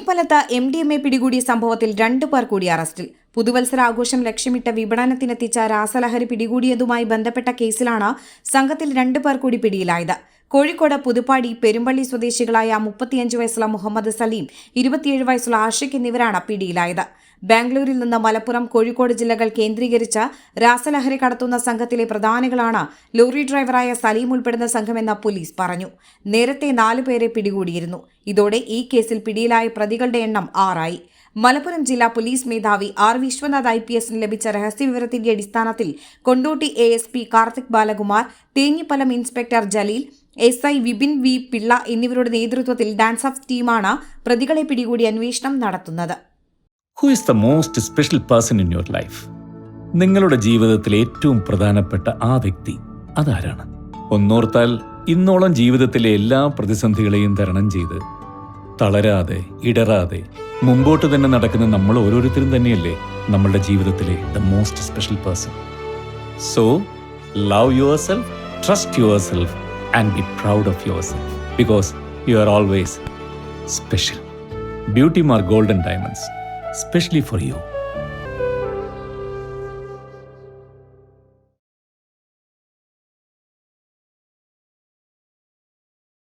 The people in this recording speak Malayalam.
തേഞ്ഞിപ്പലത്ത് MDMA പിടികൂടിയ സംഭവത്തിൽ 2 പേർ കൂടി അറസ്റ്റിൽ. പുതുവത്സരാഘോഷം ലക്ഷ്യമിട്ട് വിപണനത്തിനെത്തിച്ച രാസലഹരി പിടികൂടിയതുമായി ബന്ധപ്പെട്ട കേസിലാണ് സംഘത്തിൽ 2 പേർ കൂടി പിടിയിലായത്. കോഴിക്കോട് പുതുപ്പാടി പെരുമ്പള്ളി സ്വദേശികളായ 35 വയസ്സുള്ള മുഹമ്മദ് സലീം, 27 വയസ്സുള്ള ആഷിഖ് എന്നിവരാണ് പിടിയിലായത്. ബാംഗ്ലൂരിൽ നിന്ന് മലപ്പുറം, കോഴിക്കോട് ജില്ലകൾ കേന്ദ്രീകരിച്ച് രാസലഹരി കടത്തുന്ന സംഘത്തിലെ പ്രധാനികളാണ് ലോറി ഡ്രൈവറായ സലീം ഉൾപ്പെടുന്ന സംഘമെന്ന് പോലീസ് പറഞ്ഞു. നേരത്തെ 4 പേരെ പിടികൂടിയിരുന്നു. ഇതോടെ ഈ കേസിൽ പിടിയിലായ പ്രതികളുടെ എണ്ണം 6 ആയി. മലപ്പുറം ജില്ലാ പോലീസ് മേധാവി R. വിശ്വനാഥ് IPSന് ലഭിച്ച രഹസ്യവിവരത്തിന്റെ അടിസ്ഥാനത്തിൽ Kondotty ASP Karthik Balakumar, Thenhipalam inspector Jaleel, SI Vipin V. Pillai എന്നിവരുടെ നേതൃത്വത്തിൽ ഡാൻസ് ഓഫ് ടീമാണ് പ്രതികളെ പിടികൂടി അന്വേഷണം നടത്തുന്നത്. Who is the most special person in your life? നിങ്ങളുടെ ജീവിതത്തിലെ ഏറ്റവും പ്രധാനപ്പെട്ട ആ വ്യക്തി അതാരാണ്? ഒന്നോർത്താൽ ഇന്നോളം ജീവിതത്തിലെ എല്ലാ പ്രതിസന്ധികളെയും തരണം ചെയ്ത് തളരാതെ ഇടറാതെ മുമ്പോട്ട് തന്നെ നടക്കുന്ന നമ്മൾ ഓരോരുത്തരും തന്നെയല്ലേ നമ്മളുടെ ജീവിതത്തിലെ the most special person. So love your self, trust your self and be proud of your self because you are always special. Beauty mark golden diamonds, especially for you.